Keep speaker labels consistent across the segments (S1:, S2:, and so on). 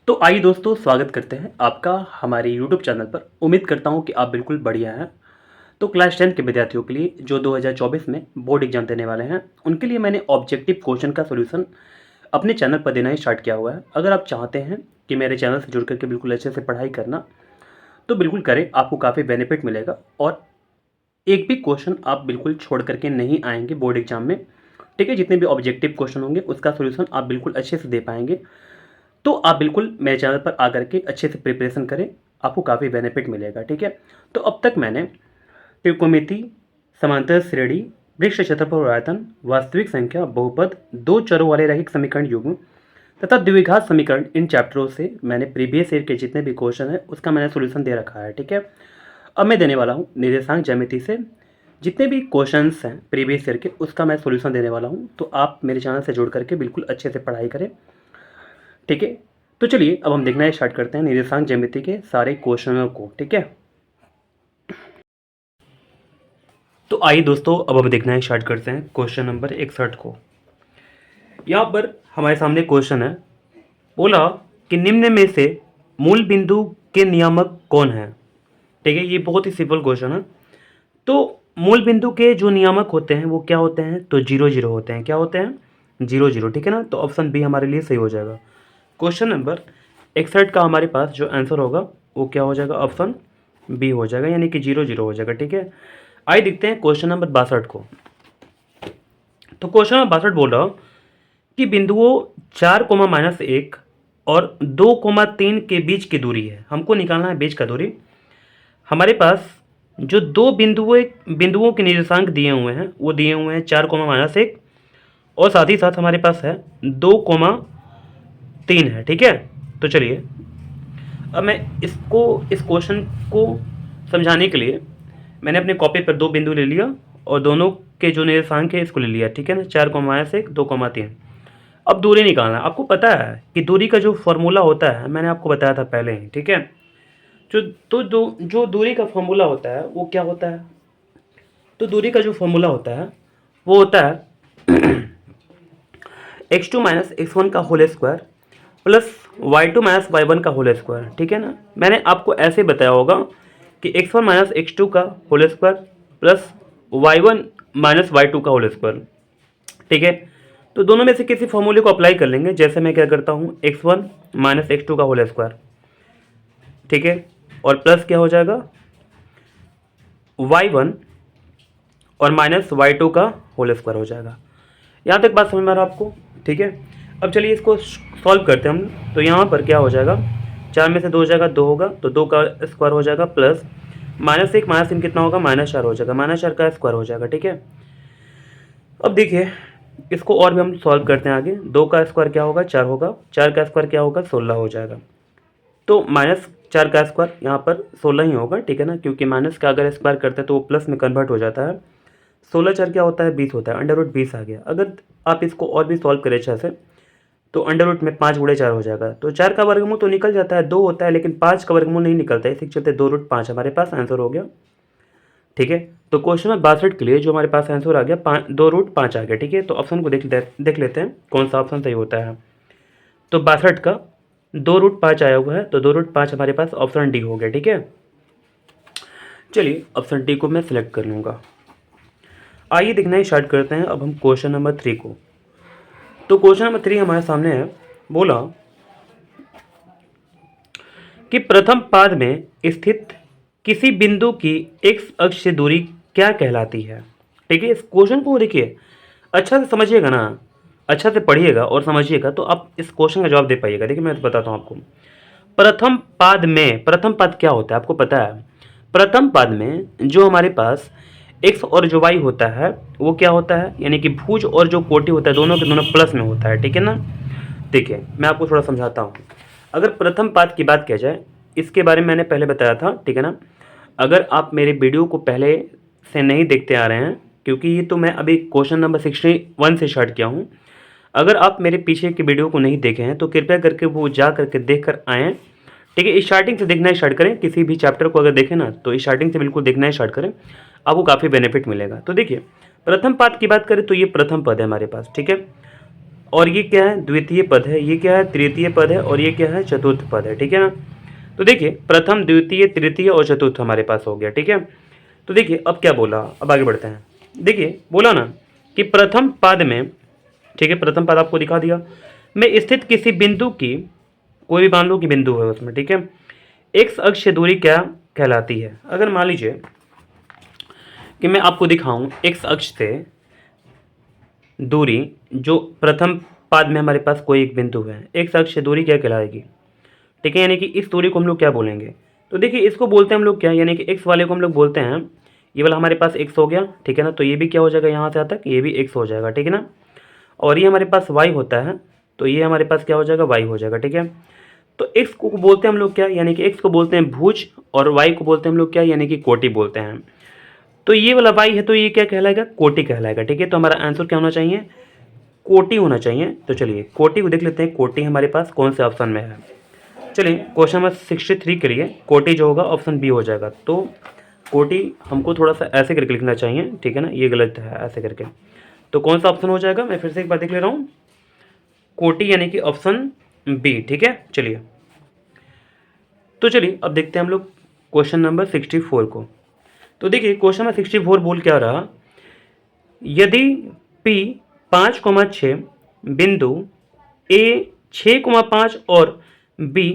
S1: तो आइए दोस्तों, स्वागत करते हैं आपका हमारे यूट्यूब चैनल पर। उम्मीद करता हूं कि आप बिल्कुल बढ़िया हैं। तो क्लास 10 के विद्यार्थियों के लिए जो 2024 में बोर्ड एग्जाम देने वाले हैं, उनके लिए मैंने ऑब्जेक्टिव क्वेश्चन का सॉल्यूशन अपने चैनल पर देना ही स्टार्ट किया हुआ है। अगर आप चाहते हैं कि मेरे चैनल से जुड़ करके बिल्कुल अच्छे से पढ़ाई करना, तो बिल्कुल करें, आपको काफ़ी बेनिफिट मिलेगा और एक भी क्वेश्चन आप बिल्कुल छोड़ करके नहीं आएंगे बोर्ड एग्जाम में। ठीक है, जितने भी ऑब्जेक्टिव क्वेश्चन होंगे उसका सॉल्यूशन आप बिल्कुल अच्छे से दे पाएंगे। तो आप बिल्कुल मेरे चैनल पर आकर के अच्छे से प्रिपरेशन करें, आपको काफ़ी बेनिफिट मिलेगा। ठीक है, तो अब तक मैंने त्रिकोणमिति, समांतर श्रेणी, वृक्ष क्षेत्रफल, आयतन, वास्तविक संख्या, बहुपद, दो चरों वाले रैखिक समीकरण युग्म तथा द्विघात समीकरण, इन चैप्टरों से मैंने प्रीवियस ईयर के जितने भी क्वेश्चन है उसका मैंने सोल्यूशन दे रखा है। ठीक है, अब मैं देने वाला हूँ निर्देशांक ज्यामिति से जितने भी क्वेश्चंस हैं प्रीवियस ईयर के, उसका मैं सोल्यूशन देने वाला हूँ। तो आप मेरे चैनल से जुड़ करके बिल्कुल अच्छे से पढ़ाई करें। ठीक है, तो चलिए अब हम देखना स्टार्ट करते हैं निर्देशांक ज्यामिति के सारे क्वेश्चनों को। ठीक है, तो आइए दोस्तों, अब हम देखना स्टार्ट करते हैं क्वेश्चन नंबर 61 को। यहाँ पर हमारे सामने क्वेश्चन है, बोला कि निम्न में से मूल बिंदु के नियामक कौन है। ठीक है, ये बहुत ही सिंपल क्वेश्चन है। तो मूल बिंदु के जो नियामक होते हैं वो क्या होते हैं, तो 0 0 होते हैं। क्या होते हैं, 0 0। ठीक है ना, तो ऑप्शन बी हमारे लिए सही हो जाएगा। क्वेश्चन नंबर 61 का हमारे पास जो आंसर होगा वो क्या हो जाएगा, ऑप्शन बी हो जाएगा, यानी कि 0 0 हो जाएगा। ठीक है, आइए देखते हैं क्वेश्चन नंबर 62 को। तो क्वेश्चन नंबर 62 बोल रहा हूँ कि बिंदुओं 4, -1 और 2, 3 के बीच की दूरी है। हमको निकालना है बीच का दूरी। हमारे पास जो दो बिंदुओं के निर्देशांक दिए हुए हैं वो दिए हुए हैं 4, -1 और साथ ही साथ हमारे पास है 2, 3 है। ठीक है, तो चलिए अब मैं इस क्वेश्चन को समझाने के लिए मैंने अपने कॉपी पर दो बिंदु ले लिया और दोनों के जो निर्देशांक है इसको ले लिया। ठीक है ना, 4, -1, 2, 3। अब दूरी निकालना है। आपको पता है कि दूरी का जो फॉर्मूला होता है मैंने आपको बताया था पहले ही। ठीक है, जो दूरी का फॉर्मूला होता है वो क्या होता है, तो दूरी का जो फॉर्मूला होता है वो होता है x2 - x1 का whole square plus y2 - y1 का होल स्क्वायर। ठीक है ना, मैंने आपको ऐसे बताया होगा कि x1 - x2 का whole square plus y1 - y2 का होल स्क्वायर। ठीक है, तो दोनों में से किसी फॉर्मूले को अप्लाई कर लेंगे। जैसे मैं क्या करता हूँ, x1 - x2 का होल स्क्वायर। ठीक है, और प्लस क्या हो जाएगा, y1 और माइनस y2 का होल स्क्वायर हो जाएगा। यहाँ तक बात समझ में आ रहा है आपको। ठीक है, अब चलिए इसको सॉल्व करते हैं हम। तो यहाँ पर क्या हो जाएगा, 4 में से 2 जाएगा, 2 होगा, तो 2 का स्क्वायर हो जाएगा प्लस -1 - 3 कितना होगा, -4 हो जाएगा, -4 का स्क्वायर हो जाएगा। ठीक है, अब देखिए इसको और भी हम सॉल्व करते हैं आगे। 2 का स्क्वायर क्या होगा, 4 होगा, 4 का स्क्वायर क्या होगा, 16 हो जाएगा। तो -4 का स्क्वायर यहाँ पर 16 ही होगा। ठीक है ना, क्योंकि माइनस का अगर स्क्वायर करते हैं तो वो प्लस में कन्वर्ट हो जाता है। 16 4 क्या होता है, 20 होता है, √20 आ गया। अगर आप इसको और भी सॉल्व करें अच्छे से तो अंडर में 5 × 4 हो जाएगा। तो 4 का वर्गमूल तो निकल जाता है, 2 होता है, लेकिन 5 का वर्गमूल नहीं निकलता है। इसी के चलते 2√5 हमारे पास आंसर हो गया। ठीक है, तो क्वेश्चन नंबर 62 के लिए जो हमारे पास आंसर आ गया 2√5 आ गया। ठीक है, तो ऑप्शन को देख लेते हैं कौन सा ऑप्शन सही होता है। तो 62 का 2√5 आया हुआ है, तो 2√5 हमारे पास ऑप्शन डी हो गया। ठीक है, चलिए ऑप्शन डी को मैं सिलेक्ट कर लूँगा। आइए देखना स्टार्ट करते हैं अब हम क्वेश्चन नंबर 3 को। तो क्वेश्चन नंबर 3 हमारे सामने है, बोला कि प्रथम पाद में स्थित किसी बिंदु की एक्स अक्ष से दूरी क्या कहलाती है। ठीक है, इस क्वेश्चन को देखिए अच्छा से समझिएगा ना, अच्छा से पढ़िएगा और समझिएगा तो आप इस क्वेश्चन का जवाब दे पाइएगा। देखिए मैं बताता हूँ आपको। प्रथम पाद में, प्रथम पाद क्या होता है आपको पता है। प्रथम पाद में जो हमारे पास एक्स और जो वाई होता है वो क्या होता है, यानी कि भुज और जो कोटि होता है दोनों के दोनों प्लस में होता है। ठीक है ना, देखिए मैं आपको थोड़ा समझाता हूँ। अगर प्रथम पाद की बात किया जाए, इसके बारे में मैंने पहले बताया था। ठीक है ना, अगर आप मेरे वीडियो को पहले से नहीं देखते आ रहे हैं, क्योंकि ये तो मैं अभी क्वेश्चन नंबर 61 से स्टार्ट किया हूँ। अगर आप मेरे पीछे के वीडियो को नहीं देखे हैं तो कृपया करके वो जा करके देख कर आएँ। ठीक है, स्टार्टिंग से देखना स्टार्ट करें। किसी भी चैप्टर को अगर देखें ना तो स्टार्टिंग से बिल्कुल देखना स्टार्ट करें, आपको काफ़ी बेनिफिट मिलेगा। तो देखिए प्रथम पद की बात करें तो ये प्रथम पद है हमारे पास। ठीक है, और ये क्या है, द्वितीय पद है, ये क्या है, तृतीय पद है, और ये क्या है, चतुर्थ पद है, ठीक है ना। तो देखिए प्रथम, द्वितीय, तृतीय और चतुर्थ हमारे पास हो गया, ठीक है। तो देखिए अब क्या बोला, अब आगे बढ़ते हैं। देखिए बोला ना कि प्रथम पद में, ठीक है, प्रथम पद आपको दिखा दिया, में स्थित किसी बिंदु की, कोई भी मान लो कि बिंदु है उसमें, ठीक है, एक्स अक्ष से दूरी क्या कहलाती है। अगर मान लीजिए कि मैं आपको दिखाऊं एक्स अक्ष से दूरी, जो प्रथम पाद में हमारे पास कोई एक बिंदु है, एक्स अक्ष से दूरी क्या कहलाएगी, ठीक है, यानी कि इस दूरी को हम लोग क्या बोलेंगे। तो देखिए इसको बोलते हैं हम लोग क्या, यानी कि एक्स वाले को हम लोग बोलते हैं, ये वाला हमारे पास एक्स हो गया, ठीक है ना, तो ये भी क्या हो जाएगा, यहाँ से आता तक ये भी एक्स हो जाएगा, ठीक है ना। और ये हमारे पास वाई होता है, तो ये हमारे पास क्या हो जाएगा, वाई हो जाएगा, ठीक है। तो एक्स को बोलते हैं हम लोग क्या, यानी कि एक्स को बोलते हैं भुज, और वाई को बोलते हैं हम लोग क्या, यानी कि कोटि बोलते हैं। तो ये वाला वाई है तो ये क्या कहलाएगा, कोटि कहलाएगा, ठीक है। तो हमारा आंसर क्या होना चाहिए, कोटि होना चाहिए। तो चलिए कोटि को देख लेते हैं, कोटि हमारे पास कौन से ऑप्शन में है। चलिए क्वेश्चन नंबर 63 के लिए कोटि जो होगा ऑप्शन बी हो जाएगा। तो कोटि हमको थोड़ा सा ऐसे करके लिखना चाहिए, ठीक है ना, ये गलत है ऐसे करके। तो कौन सा ऑप्शन हो जाएगा, मैं फिर से एक बार देख ले रहा हूँ, कोटि यानी कि ऑप्शन बी, ठीक है। चलिए तो चलिए अब देखते हैं हम लोग क्वेश्चन नंबर 64 को। तो देखिए क्वेश्चन नंबर 64 बोल क्या रहा, यदि P 5,6 बिंदु A 6,5 और B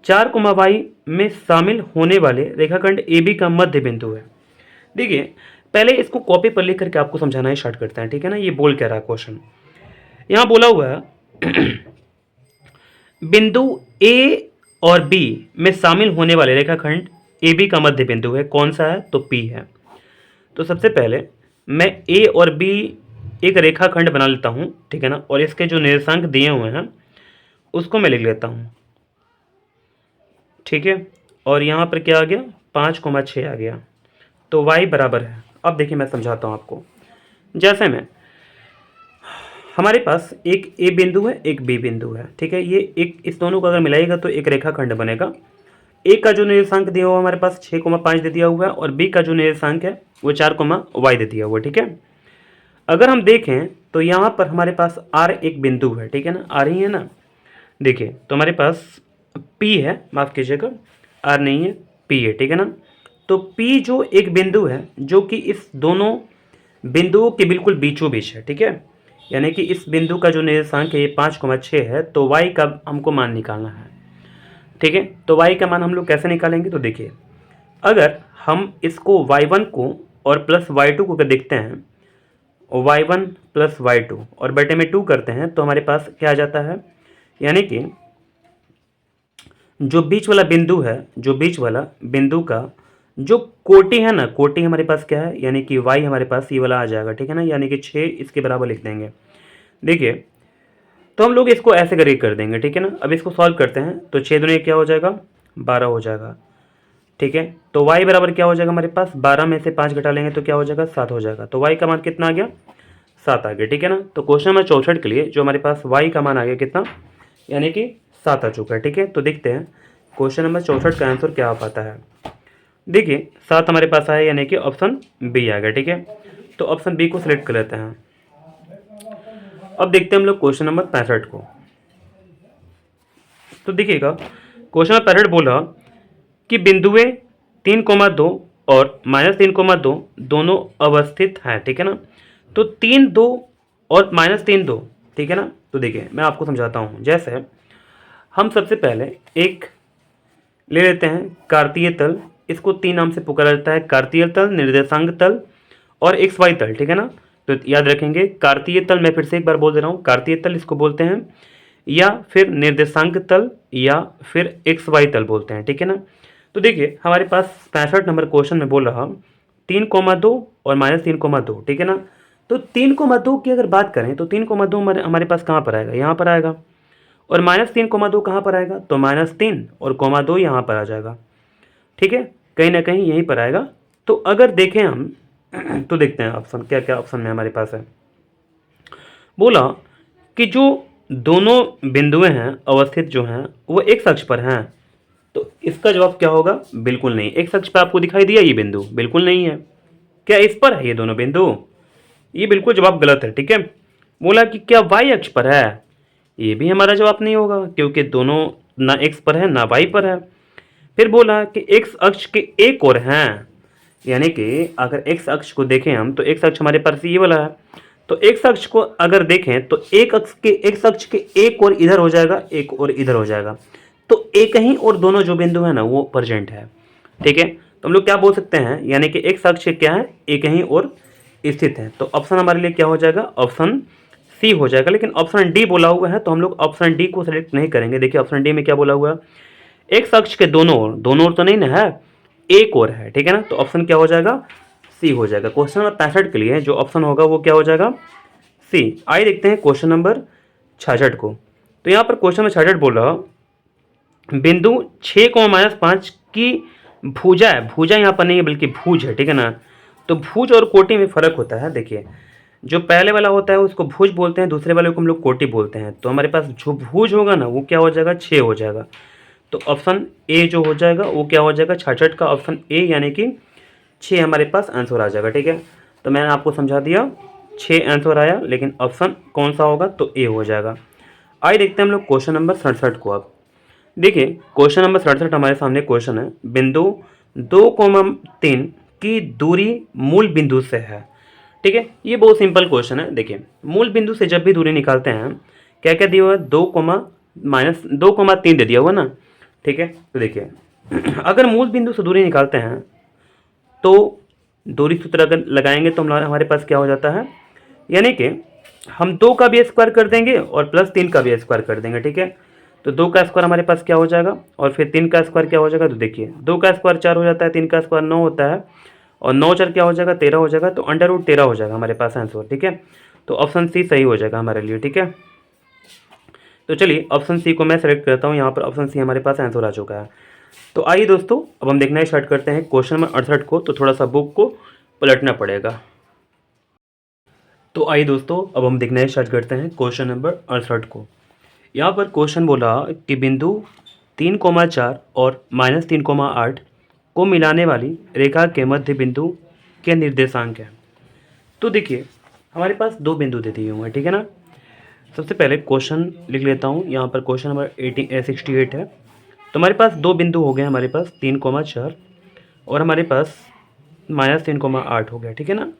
S1: 4,y में शामिल होने वाले रेखाखंड AB का मध्य बिंदु है। देखिए पहले इसको कॉपी पर लिख करके आपको समझाना स्टार्ट करते हैं, ठीक है ना। ये बोल क्या रहा है क्वेश्चन, यहाँ बोला हुआ है बिंदु A और B में शामिल होने वाले रेखाखंड AB का मध्य बिंदु है, कौन सा है, तो P है। तो सबसे पहले मैं A और B एक रेखाखंड बना लेता हूँ, ठीक है ना, और इसके जो निर्देशांक दिए हुए हैं उसको मैं लिख लेता हूँ, ठीक है। और यहाँ पर क्या आ गया, 5,6 आ गया, तो y बराबर है। अब देखिए मैं समझाता हूँ आपको, जैसे में हमारे पास एक ए बिंदु है, एक बी बिंदु है, ठीक है। ये एक, इस दोनों को अगर मिलाएगा तो एक रेखाखंड बनेगा। ए का जो निर्देशांक दिया हुआ हमारे पास 6,5 दे दिया हुआ है, और बी का जो निर्देशांक है वो 4,y दे दिया हुआ है, ठीक है। अगर हम देखें तो यहाँ पर हमारे पास आर एक बिंदु है, ठीक है ना, आर ही है ना। देखिए तो हमारे पास पी है, माफ़ कीजिएगा आर नहीं है, पी है, ठीक है ना। तो पी जो एक बिंदु है जो कि इस दोनों बिंदुओं के बिल्कुल बीचों बीच है, ठीक है, यानी कि इस बिंदु का जो निर्देशांक है ये 5,6 है, तो y का हमको मान निकालना है, ठीक है। तो y का मान हम लोग कैसे निकालेंगे, तो देखिए अगर हम इसको y1 को और प्लस y2 को देखते हैं, y1 प्लस y2 और बटे में 2 करते हैं, तो हमारे पास क्या आ जाता है, यानी कि जो बीच वाला बिंदु है, जो बीच वाला बिंदु का जो कोटि है ना, कोटि हमारे पास क्या है, यानी कि y हमारे पास ये वाला आ जाएगा, ठीक है ना, यानी कि 6 इसके बराबर लिख देंगे। देखिए तो हम लोग इसको ऐसे करके कर देंगे, ठीक है ना। अब इसको सॉल्व करते हैं, तो 6 दूनी क्या हो जाएगा, 12 हो जाएगा, ठीक है। तो y बराबर क्या हो जाएगा हमारे पास, 12 में से 5 घटा लेंगे तो क्या हो जाएगा, 7 हो जाएगा। तो y का मान कितना आ गया, 7 आ गया, ठीक है ना। तो क्वेश्चन नंबर 64 के लिए जो हमारे पास y का मान आ गया कितना, यानी कि 7 आ चुका है, ठीक है। तो देखते हैं क्वेश्चन नंबर 64 का आंसर क्या आ पाता है। देखिए 7 हमारे पास आया, यानी कि ऑप्शन बी आ गया, ठीक है। तो ऑप्शन बी को सिलेक्ट कर लेते हैं। अब देखते हैं हम लोग क्वेश्चन नंबर 65 को। तो देखिएगा क्वेश्चन नंबर 65 बोला कि बिंदुएं 3,2 और -3,2 दोनों अवस्थित हैं, ठीक है ना। तो 3,2 और -3,2, ठीक है ना। तो देखिए मैं आपको समझाता हूँ, जैसे हम सबसे पहले एक ले लेते हैं कार्तीय तल, इसको 3 नाम से पुकारा जाता है, कार्तीय तल, निर्देशांक तल और XY तल, ठीक है ना। तो याद रखेंगे कार्तीय तल, मैं फिर से एक बार बोल दे रहा हूँ, कार्तीय तल इसको बोलते हैं, या फिर निर्देशांक तल, या फिर XY तल बोलते हैं, ठीक है ना। तो देखिए हमारे पास 65 नंबर क्वेश्चन में बोल रहा 3,2 और -3,2, ठीक है ना। तो 3,2 की अगर बात करें तो 3,2 हमारे पास कहाँ पर आएगा, यहाँ पर आएगा, और -3,2 कहाँ पर आएगा, तो -3 और -2 यहाँ पर आ जाएगा, ठीक है, कहीं ना कहीं यहीं पर आएगा। तो अगर देखें हम तो देखते हैं ऑप्शन क्या क्या ऑप्शन में हमारे पास है। बोला कि जो दोनों बिंदुएं हैं अवस्थित जो हैं वो x अक्ष पर हैं, तो इसका जवाब क्या होगा, बिल्कुल नहीं। x अक्ष पर आपको दिखाई दिया ये बिंदु, बिल्कुल नहीं है। क्या इस पर है ये दोनों बिंदु, ये बिल्कुल जवाब गलत है, ठीक है। बोला कि क्या वाई अक्ष पर है, ये भी हमारा जवाब नहीं होगा क्योंकि दोनों ना एक्स पर है ना वाई पर है। फिर बोला कि एक्स अक्ष के एक और हैं, यानी कि अगर एक्स अक्ष को देखें हम तो एक्स अक्ष हमारे पास ये वाला है, तो एक्स अक्ष को अगर देखें तो एक्स अक्ष के एक और इधर हो जाएगा, एक और इधर हो जाएगा, तो एक ही और दोनों जो बिंदु है ना वो प्रेजेंट है। ठीक है, तो हम लोग क्या बोल सकते हैं, यानी कि एक्स अक्ष क्या है, एक ही और स्थित है। तो ऑप्शन हमारे लिए क्या हो जाएगा, ऑप्शन सी हो जाएगा। लेकिन ऑप्शन डी बोला हुआ है तो हम लोग ऑप्शन डी को सेलेक्ट नहीं करेंगे। देखिए ऑप्शन डी में क्या बोला हुआ है, एक्स अक्ष के दोनों ओर तो नहीं ना है, एक और है। ठीक है ना, तो ऑप्शन क्या हो जाएगा, सी हो जाएगा। क्वेश्चन नंबर 65 के लिए जो ऑप्शन होगा वो क्या हो जाएगा, सी। आइए देखते हैं क्वेश्चन नंबर 66 को। तो यहाँ पर क्वेश्चन नंबर 66 बोल रहा, बिंदु 6,-5 की भुजा है, भुजा यहाँ पर नहीं है बल्कि भुज है। ठीक है ना, तो भुज और कोटि में फर्क होता है। देखिए जो पहले वाला होता है उसको भुज बोलते हैं, दूसरे वाले को हम लोग कोटि बोलते हैं। तो हमारे पास जो भुज होगा ना वो क्या हो जाएगा, 6 हो जाएगा। तो ऑप्शन ए जो हो जाएगा वो क्या हो जाएगा, 66 का ऑप्शन ए, यानी कि 6 हमारे पास आंसर आ जाएगा। ठीक है, तो मैंने आपको समझा दिया, 6 आंसर आया, लेकिन ऑप्शन कौन सा होगा, तो ए हो जाएगा। आइए देखते हैं हम लोग क्वेश्चन नंबर 67 को। अब देखिए क्वेश्चन नंबर 67 हमारे सामने क्वेश्चन है, बिंदु 2,3 की दूरी मूल बिंदु से है। ठीक है, ये बहुत सिंपल क्वेश्चन है। देखिए मूल बिंदु से जब भी दूरी निकालते हैं, क्या क्या दिया हुआ है, 2,-2,3 दे दिया हुआ ना। ठीक है, तो देखिए अगर मूल बिंदु से दूरी निकालते हैं तो दूरी सूत्र अगर लगाएंगे तो हमारे पास क्या हो जाता है, यानी कि हम 2 का भी स्क्वायर कर देंगे और प्लस 3 का भी स्क्वायर कर देंगे। ठीक है, तो 2 का स्क्वायर हमारे पास क्या हो जाएगा और फिर 3 का स्क्वायर क्या हो जाएगा, तो देखिए 2 का स्क्वायर 4 हो जाता है, 3 का स्क्वायर 9 होता है, और 9 4 क्या हो जाएगा, 13 हो जाएगा। तो अंडर रूट 13 हो जाएगा हमारे पास आंसर। ठीक है, तो ऑप्शन सी सही हो जाएगा हमारे लिए। ठीक है, तो चलिए ऑप्शन सी को मैं सेलेक्ट करता हूँ। यहाँ पर ऑप्शन सी हमारे पास आंसर आ चुका है। तो आइए दोस्तों अब हम देखना स्टार्ट करते हैं क्वेश्चन नंबर 68 को। तो थोड़ा सा बुक को पलटना पड़ेगा। तो आइए दोस्तों अब हम देखना स्टार्ट करते हैं क्वेश्चन नंबर 68 को। यहाँ पर क्वेश्चन बोला कि बिंदु 3,4 और -3,8 को मिलाने वाली रेखा के मध्य बिंदु के निर्देशांक है। तो देखिए हमारे पास दो बिंदु दे दिए हुए हैं। ठीक है ना, सबसे पहले क्वेश्चन लिख लेता हूँ। यहाँ पर क्वेश्चन नंबर 68 है। तो हमारे पास दो बिंदु हो गए, हमारे पास 3,4 और हमारे पास -3,8 हो गया। ठीक है ना,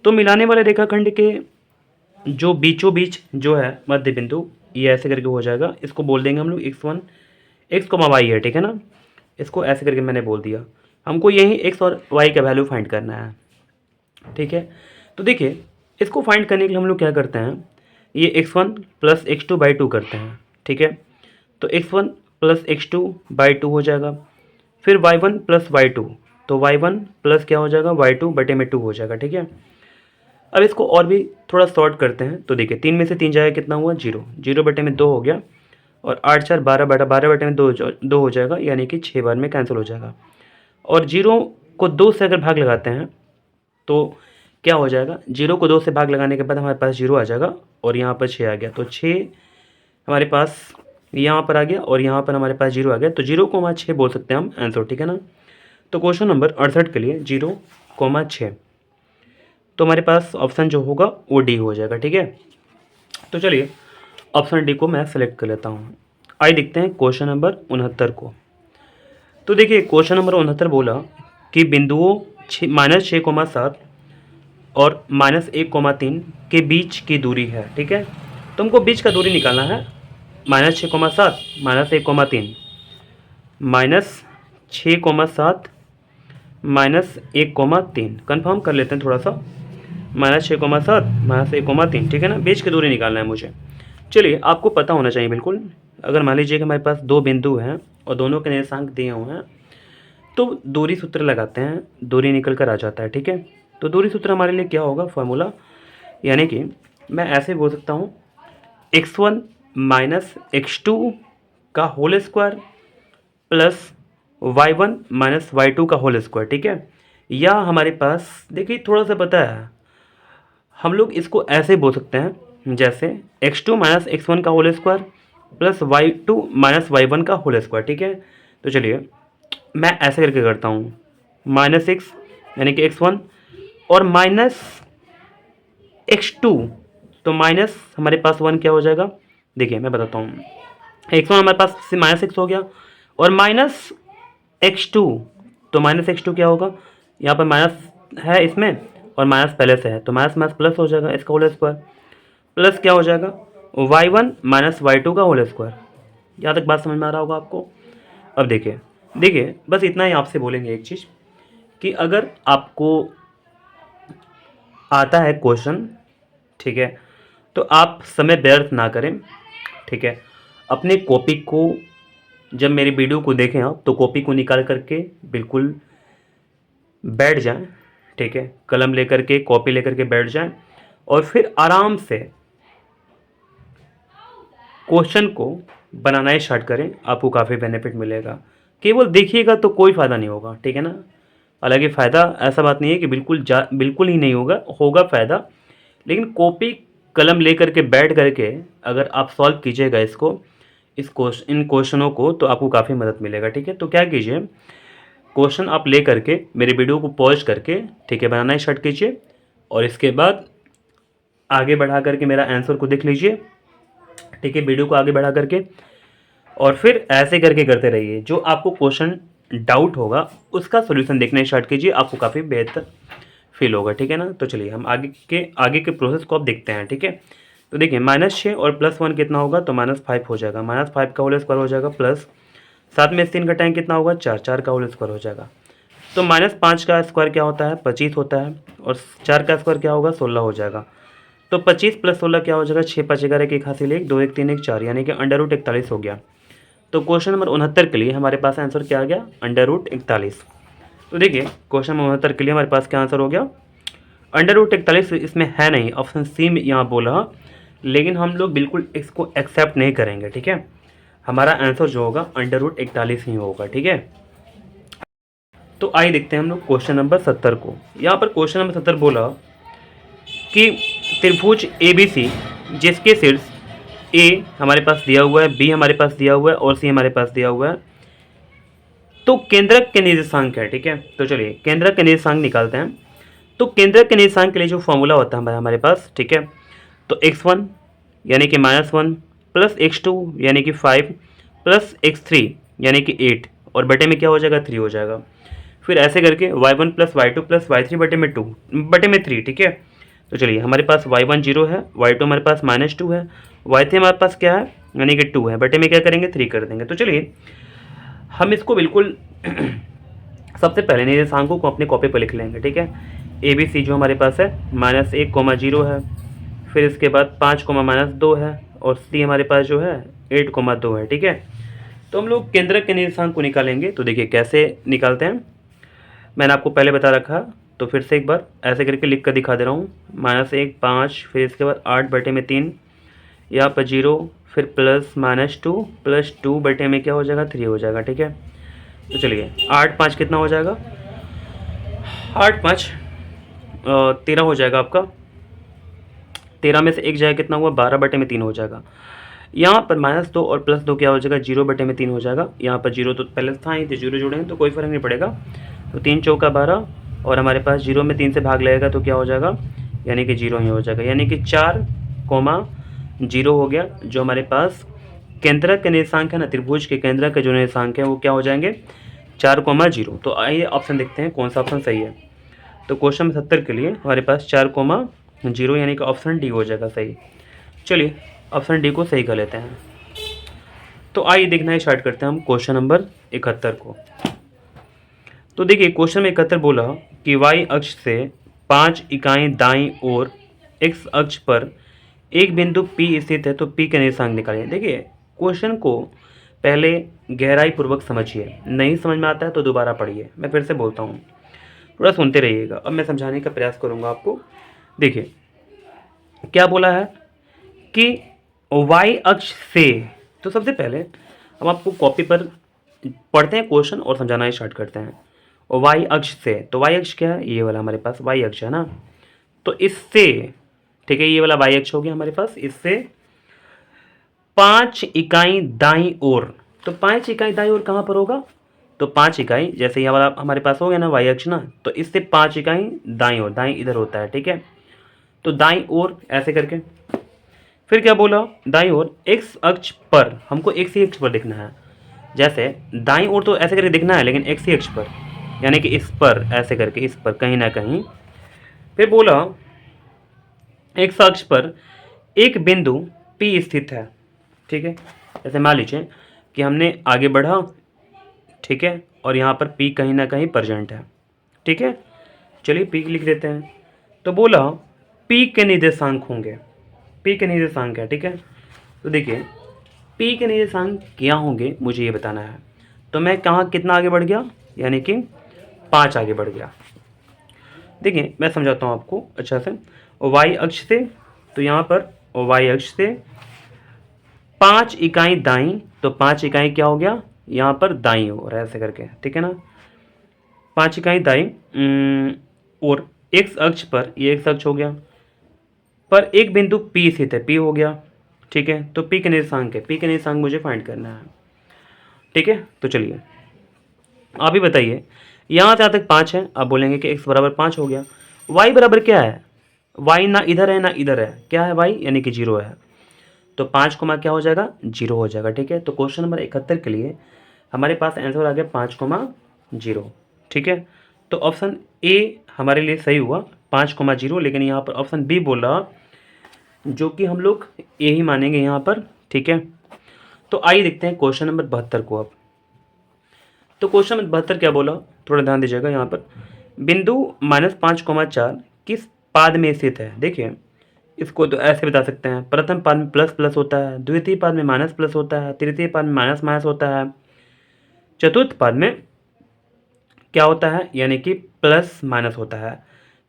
S1: तो मिलाने वाले रेखाखंड के जो बीचों बीच जो है मध्य बिंदु, ये ऐसे करके हो जाएगा। इसको बोल देंगे हम लोग x1 x, y है। ठीक है ना, इसको ऐसे करके मैंने बोल दिया। हमको यही x और y का वैल्यू फाइंड करना है। ठीक है, तो देखिए इसको फाइंड करने के लिए हम लोग क्या करते हैं, ये x1 + x2/2 करते हैं। ठीक है, तो x1 + x2/2 हो जाएगा। फिर y1 + y2, तो y1 प्लस क्या हो जाएगा, y2/2 हो जाएगा। ठीक है, अब इसको और भी थोड़ा शॉर्ट करते हैं। तो देखिए 3 में से 3 जाएगा, कितना हुआ, 0, 0/2 हो गया, और 8 4 12, 12/2 हो जाएगा, यानी कि 6 बार में कैंसिल हो जाएगा। और 0 को 2 से अगर भाग लगाते हैं तो क्या हो जाएगा, 0 को 2 से भाग लगाने के बाद हमारे पास 0 आ जाएगा, और यहाँ पर 6 आ गया। तो 6 हमारे पास यहाँ पर आ गया, और यहाँ पर हमारे पास 0 आ गया। तो 0,6 बोल सकते हैं हम आंसर। ठीक है ना, तो क्वेश्चन नंबर 68 के लिए 0,6, तो हमारे पास ऑप्शन जो होगा वो डी हो जाएगा। ठीक है, तो चलिए ऑप्शन डी को मैं सेलेक्ट कर लेता हूँ। आइए देखते हैं क्वेश्चन नंबर 69 को। तो देखिए क्वेश्चन नंबर 69 बोला कि बिंदुओं -6,7 और -1,3 के बीच की दूरी है। ठीक है, तो हमको बीच का दूरी निकालना है। -6,7 -1,3, -6,7 -1,3, कन्फर्म कर लेते हैं थोड़ा सा। -6,7 -1,3, ठीक है ना, बीच की दूरी निकालना है मुझे। चलिए आपको पता होना चाहिए बिल्कुल। अगर मान लीजिए कि हमारे पास दो बिंदु हैं और दोनों के निर्देशांक दिए हुए हैं, तो दूरी सूत्र लगाते हैं, दूरी निकल कर आ जाता है। ठीक है, तो दूरी सूत्र हमारे लिए क्या होगा, फार्मूला, यानी कि मैं ऐसे बोल सकता हूँ, x1 - x2 का whole square plus y1 - y2 का होल स्क्वायर। ठीक है, या हमारे पास देखिए थोड़ा सा पता है, हम लोग इसको ऐसे बोल सकते हैं, जैसे x2 - x1 का whole square plus y2 - y1 का होल स्क्वायर। ठीक है, तो चलिए मैं ऐसे करके करता हूँ, -x यानी कि x1 और -x2 तो माइनस हमारे पास 1 क्या हो जाएगा, देखिए मैं बताता हूँ, x1 हमारे पास से -x हो गया और माइनस x2, तो माइनस x2 क्या होगा, यहाँ पर माइनस है इसमें और माइनस पहले से है तो माइनस माइनस प्लस हो जाएगा, इसका होल स्क्वायर प्लस क्या हो जाएगा y1 माइनस y2 का होल स्क्वायर। यहाँ तक बात समझ में आ रहा होगा आपको। अब देखिए देखिए बस इतना ही आपसे बोलेंगे एक चीज़ कि अगर आपको आता है क्वेश्चन, ठीक है, तो आप समय व्यर्थ ना करें, ठीक है। अपने कॉपी को जब मेरी वीडियो को देखें आप तो कॉपी को निकाल करके बिल्कुल बैठ जाएं, ठीक है, कलम लेकर के कॉपी लेकर के बैठ जाएं और फिर आराम से क्वेश्चन को बनाना स्टार्ट करें, आपको काफ़ी बेनिफिट मिलेगा। केवल देखिएगा तो कोई फ़ायदा नहीं होगा, ठीक है ना। हालांकि फ़ायदा ऐसा बात नहीं है कि बिल्कुल ही नहीं होगा, होगा फ़ायदा, लेकिन कॉपी कलम ले करके बैठ करके अगर आप सॉल्व कीजिएगा इन क्वेश्चनों को तो आपको काफ़ी मदद मिलेगा, ठीक है। तो क्या कीजिए, क्वेश्चन आप ले करके मेरे वीडियो को पॉज करके, ठीक है, बनाना स्टार्ट कीजिए और इसके बाद आगे बढ़ा करके मेरा आंसर को देख लीजिए, ठीक है, वीडियो को आगे बढ़ा करके और फिर ऐसे करके करते रहिए। जो आपको क्वेश्चन डाउट होगा उसका सोल्यूशन देखना स्टार्ट कीजिए, आपको काफ़ी बेहतर फील होगा, ठीक है ना। तो चलिए हम आगे के प्रोसेस को अब देखते हैं, ठीक है। तो देखिए -6 और +1 कितना होगा, तो -5 हो जाएगा, -5 का होल स्क्वायर हो जाएगा प्लस 7 में से 3 घटाएं कितना होगा 4, 4 का होल स्क्वायर हो जाएगा। तो -5 का स्क्वायर क्या होता है 25 होता है और 4 का स्क्वायर क्या होगा 16 हो जाएगा। तो 25 + 16 क्या हो जाएगा 6 5 11 1 हासिल 1 2 1 3 1 4 यानी कि √41 हो गया। तो क्वेश्चन नंबर 69 के लिए हमारे पास आंसर क्या आ गया √41। तो देखिए क्वेश्चन नंबर 69 के लिए हमारे पास क्या आंसर हो गया √41। इसमें है नहीं, ऑप्शन सी में यहाँ बोला, लेकिन हम लोग बिल्कुल इसको एक्सेप्ट नहीं करेंगे, ठीक है। हमारा आंसर जो होगा √41 ही होगा, ठीक है। तो आइए देखते हैं हम लोग क्वेश्चन नंबर 70 को। यहाँ पर क्वेश्चन नंबर 70 बोला कि त्रिभुज ABC जिसके शीर्ष A हमारे पास दिया हुआ है, B हमारे पास दिया हुआ है और C हमारे पास दिया हुआ है, तो केंद्रक के निर्देशांक है, ठीक है। तो चलिए केंद्रक के निर्देशांक निकालते हैं। तो केंद्रक के निर्देशांक के लिए जो फॉर्मूला होता है हमारे पास, ठीक है, तो x1 यानी कि -1 प्लस x2 यानी कि 5 प्लस x3 यानी कि 8 और बटे में क्या हो जाएगा 3 हो जाएगा। फिर ऐसे करके y1 plus y2 plus y3 बटे में 3, ठीक है। तो चलिए हमारे पास y1 0 है, y2 हमारे पास -2 है, y3 हमारे पास क्या है यानी कि 2 है, बटे में क्या करेंगे 3 कर देंगे। तो चलिए हम इसको बिल्कुल सबसे पहले निर्देशांकों को अपने कॉपी पर लिख लेंगे, ठीक है। ABC जो हमारे पास है -1, 0 है, फिर इसके बाद 5, -2 है और C हमारे पास जो है 8, 2 है, ठीक है। तो हम लोग केंद्रक के निर्देशांक को निकालेंगे। तो देखिए कैसे निकालते हैं, मैंने आपको पहले बता रखा, तो फिर से एक बार ऐसे करके लिख कर दिखा दे रहा हूँ। -1 5, फिर इसके बाद 8 बटे में 3, यहाँ पर 0, फिर प्लस -2 प्लस 2 बटे में क्या हो जाएगा 3 हो जाएगा, ठीक है। तो चलिए 8 5 कितना हो जाएगा 8 5 13 हो जाएगा आपका। 13 में से 1 जाएगा कितना हुआ 12 बटे में 3 हो जाएगा। यहाँ पर -2 और +2 क्या हो जाएगा 0 बटे में 3 हो जाएगा। यहाँ पर 0 तो पहले था ही, तो 0 जोड़ेंगे तो कोई फ़र्क नहीं पड़ेगा। तो 3 चौका 12 और हमारे पास 0 में 3 से भाग लगेगा तो क्या हो जाएगा यानी कि 0 ही हो जाएगा, यानी कि 4,0 हो गया। जो हमारे पास केंद्रक के निर्देशांक है ना, त्रिभुज के केंद्रक के जो निर्देशांक है वो क्या हो जाएंगे 4,0। तो आइए ऑप्शन देखते हैं कौन सा ऑप्शन सही है। तो क्वेश्चन 70 के लिए हमारे पास 4,0 यानी कि ऑप्शन डी हो जाएगा सही। चलिए ऑप्शन डी को सही कर लेते हैं। तो आइए देखना स्टार्ट करते हैं हम क्वेश्चन नंबर 71 को। तो देखिए क्वेश्चन में 71 बोला कि y अक्ष से 5 इकाइयाँ दाईं ओर x अक्ष पर एक बिंदु P स्थित है, तो P के निर्देशांक निकालिए। देखिए क्वेश्चन को पहले गहराई पूर्वक समझिए, नहीं समझ में आता है तो दोबारा पढ़िए। मैं फिर से बोलता हूँ, थोड़ा सुनते रहिएगा। अब मैं समझाने का प्रयास करूँगा आपको। देखिए क्या बोला है कि y अक्ष से, तो सबसे पहले हम आपको कॉपी पर पढ़ते हैं क्वेश्चन और समझाना स्टार्ट करते हैं। y अक्ष से, तो y अक्ष क्या है ये वाला हमारे पास y अक्ष है ना, तो इससे, ठीक है, ये वाला y अक्ष हो गया हमारे पास, इससे 5 इकाई दाईं ओर। तो 5 इकाई दाईं ओर कहाँ पर होगा, तो 5 इकाई जैसे ये वाला हमारे पास हो गया ना y अक्ष ना, तो इससे 5 इकाई दाईं ओर, दाईं इधर होता है, ठीक है। तो दाईं ओर ऐसे करके फिर क्या बोला, दाईं ओर एक्स अक्ष पर, हमको एक्स ही अक्ष पर देखना है। जैसे दाईं ओर तो ऐसे करके दिखना है, लेकिन एक्स ही अक्ष पर, यानी कि इस पर, ऐसे करके इस पर कहीं ना कहीं। फिर बोला एक्स अक्ष पर एक बिंदु P स्थित है, ठीक है। जैसे मान लीजिए कि हमने आगे बढ़ा, ठीक है, और यहाँ पर P कहीं ना कहीं प्रेजेंट है, ठीक है। चलिए P लिख देते हैं। तो बोला P के निर्देशांक होंगे, P के निर्देशांक है, ठीक है। तो देखिए P के निर्देशांक क्या होंगे मुझे ये बताना है। तो मैं कहाँ कितना आगे बढ़ गया, यानी कि 5 आगे बढ़ गया। देखिए मैं समझाता हूँ आपको अच्छा से। y अक्ष से, तो यहाँ पर y अक्ष से 5 इकाई दाईं, तो 5 इकाई क्या हो गया यहाँ पर दाईं ओर, ऐसे करके, ठीक है ना। 5 इकाई दाईं और x अक्ष पर, ये x अक्ष हो गया, पर एक बिंदु P स्थित है, P हो गया, ठीक है। तो P के निर्देशांक है, P के निर्देशांक मुझे फाइंड करना है, ठीक है। तो चलिए आप ही बताइए, यहाँ से यहाँ तक 5 है, आप बोलेंगे कि x बराबर 5 हो गया। y बराबर क्या है, y ना इधर है ना इधर है, क्या है y, यानी कि 0 है। तो 5 कोमा क्या हो जाएगा, 0 हो जाएगा, ठीक है। तो क्वेश्चन नंबर 71 के लिए हमारे पास आंसर आ गया 5,0, ठीक है। तो ऑप्शन ए हमारे लिए सही हुआ, 5,0, लेकिन यहाँ पर ऑप्शन बी बोल रहा, जो कि हम लोग ए ही मानेंगे यहाँ पर, ठीक है। तो आइए देखते हैं क्वेश्चन नंबर 72 को अब। तो क्वेश्चन नंबर 72 क्या बोला, थोड़ा ध्यान दीजिएगा। यहाँ पर बिंदु -5,4 किस पाद में स्थित है। देखिए इसको तो ऐसे बता सकते हैं, प्रथम पाद में प्लस प्लस होता है, द्वितीय पाद में माइनस प्लस होता है, तृतीय पाद में माइनस माइनस होता है, चतुर्थ पाद में क्या होता है, यानी कि प्लस माइनस होता है।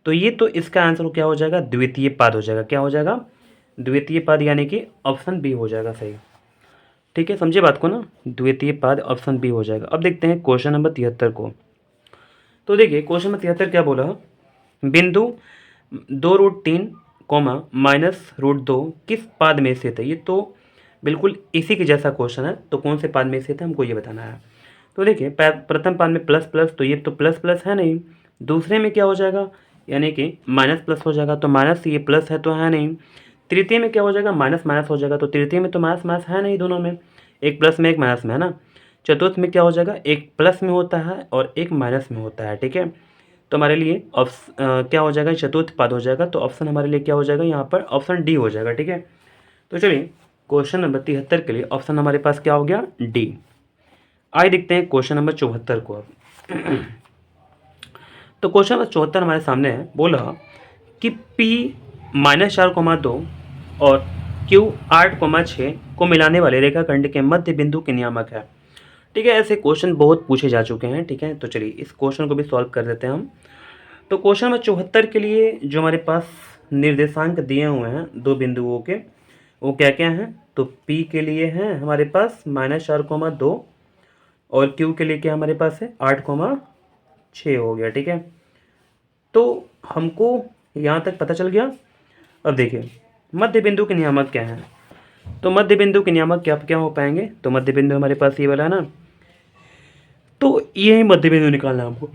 S1: तो ये तो इसका आंसर क्या हो जाएगा, द्वितीय पाद हो जाएगा। क्या हो जाएगा, द्वितीय पाद, यानी कि ऑप्शन बी हो जाएगा सही, ठीक है। समझे बात को ना, द्वितीय पाद ऑप्शन बी हो जाएगा। अब देखते हैं क्वेश्चन नंबर 73 को। तो देखिए क्वेश्चन नंबर 73 क्या बोला, बिंदु 2√3, -√2 किस पाद में स्थित है। ये तो बिल्कुल इसी के जैसा क्वेश्चन है, तो कौन से पाद में स्थित है हमको ये बताना है। तो देखिए प्रथम पाद में प्लस प्लस, तो ये तो प्लस प्लस है नहीं। दूसरे में क्या हो जाएगा, यानी कि माइनस प्लस हो जाएगा, तो माइनस, ये प्लस है तो है नहीं। तृतीय में क्या हो जाएगा, माइनस माइनस हो जाएगा, तो तृतीय में तो माइनस माइनस है नहीं, दोनों में एक प्लस में एक माइनस में है ना। चतुर्थ में क्या हो जाएगा, एक प्लस में होता है और एक माइनस में होता है, ठीक है। तो हमारे लिए क्या हो जाएगा, चतुर्थ पाद हो जाएगा। तो ऑप्शन हमारे लिए क्या हो जाएगा, यहाँ पर ऑप्शन डी हो जाएगा, ठीक है। तो चलिए क्वेश्चन नंबर 73 के लिए ऑप्शन हमारे पास क्या हो गया, डी। आइए देखते हैं क्वेश्चन नंबर 74 को अब। तो क्वेश्चन नंबर 74 हमारे सामने है, बोला कि P -4,2 और Q 8,6 को मिलाने वाले रेखाखंड के मध्य बिंदु के नियामक है, ठीक है। ऐसे क्वेश्चन बहुत पूछे जा चुके हैं, ठीक है। तो चलिए इस क्वेश्चन को भी सॉल्व कर देते हैं हम। तो क्वेश्चन नंबर 74 के लिए जो हमारे पास निर्देशांक दिए हुए हैं दो बिंदुओं के, वो क्या क्या हैं। तो P के लिए हैं हमारे पास -4,2 और Q के लिए क्या हमारे पास है 8,6 हो गया, ठीक है। तो हमको यहाँ तक पता चल गया। अब देखिए मध्य बिंदु के नियामक क्या हैं। तो मध्य बिंदु के नियामक क्या क्या हो पाएंगे। तो मध्य बिंदु हमारे पास ये वाला है ना, तो यही मध्य बिंदु निकालना है हमको।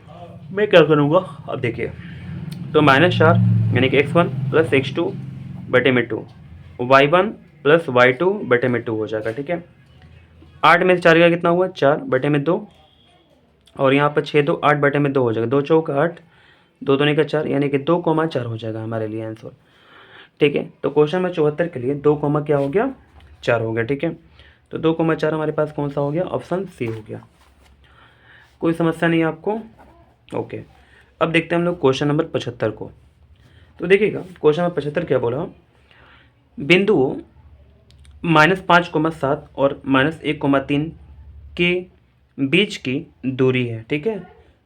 S1: मैं क्या करूँगा, अब देखिए तो -4 यानी कि x1 + x2 बटे में 2, y1 + y2 बटे में 2 हो जाएगा, ठीक है। 8 में से 4 का कितना हुआ, 4 बटे में 2, और यहाँ पर 6 2 8 बटे में 2 हो जाएगा, 2 चौक 8, 2 दूनी का 4, यानी कि 2,4 हो जाएगा हमारे लिए आंसर, ठीक है। तो क्वेश्चन नंबर 74 के लिए 2, क्या हो गया, 4 हो गया, ठीक है। तो 2,4 हमारे पास कौन सा हो गया, ऑप्शन सी हो गया। कोई समस्या नहीं है आपको, ओके। अब देखते हैं हम लोग क्वेश्चन नंबर 75 को। तो देखिएगा क्वेश्चन नंबर 75 क्या बोला, बिंदुओं -5,7 और -1,3 के बीच की दूरी है, ठीक है।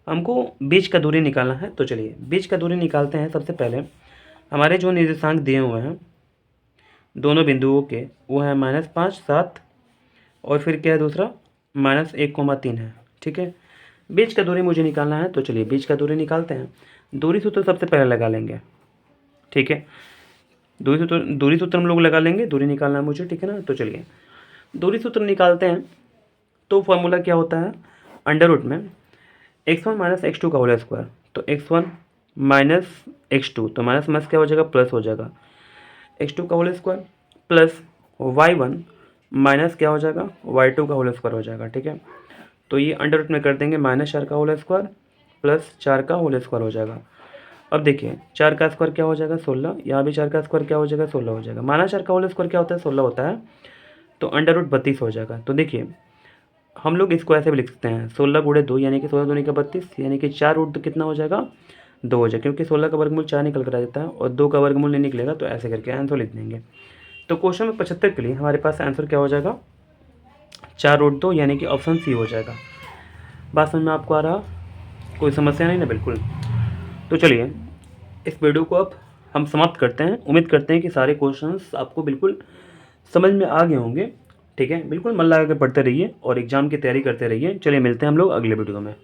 S1: हमको बीच का दूरी निकालना है। तो चलिए बीच का दूरी निकालते हैं। सबसे पहले हमारे जो निर्देशांक दिए हुए हैं दोनों बिंदुओं के, वो है -5 7 और फिर क्या है दूसरा -1,3 है, ठीक है। बीच का दूरी मुझे निकालना है। तो चलिए बीच का दूरी निकालते हैं। दूरी सूत्र सबसे पहले लगा लेंगे, ठीक है। दूरी सूत्र हम लोग लगा लेंगे, दूरी निकालना है मुझे, ठीक है ना। तो चलिए दूरी सूत्र निकालते हैं। तो फॉर्मूला क्या होता है, अंडर रूट में x1 - x2 का होल स्क्वायर। तो x1 - x2, तो माइनस माइनस क्या हो जाएगा, प्लस हो जाएगा, x2 का whole square plus y1 minus क्या हो जाएगा y2 का होल स्क्वायर हो जाएगा। ठीक है, तो ये अंडर रूट में कर देंगे -4 का होल स्क्वायर प्लस 4 का होल स्क्वायर हो जाएगा। अब देखिए 4 का स्क्वायर क्या हो जाएगा 16, यहाँ भी 4 का स्क्वायर क्या हो जाएगा 16 हो जाएगा। -4 का होल स्क्वायर क्या होता है 16 होता है, तो अंडर रूट 32 हो जाएगा। तो देखिए हम लोग इसको ऐसे भी लिख सकते हैं 16 गुणे 2 यानी कि 16 दूनी का 32, यानी कि 4 रूट तो कितना हो जाएगा 2 हो जाएगा, क्योंकि 16 का वर्गमूल 4 निकल कर आ जाता है और 2 का वर्गमूल नहीं निकलेगा, तो ऐसे करके आंसर लिख देंगे। तो क्वेश्चन नंबर 75 के लिए हमारे पास आंसर क्या हो जाएगा 4 रूट 2 यानी कि ऑप्शन सी हो जाएगा। बात समझ में आपको आ रहा, कोई समस्या नहीं ना? बिल्कुल। तो चलिए इस वीडियो को अब हम समाप्त करते हैं। उम्मीद करते हैं कि सारे क्वेश्चंस आपको बिल्कुल समझ में आ गए होंगे। ठीक है, बिल्कुल मन लगा के पढ़ते रहिए और एग्ज़ाम की तैयारी करते रहिए। चलिए मिलते हैं हम लोग अगले वीडियो में।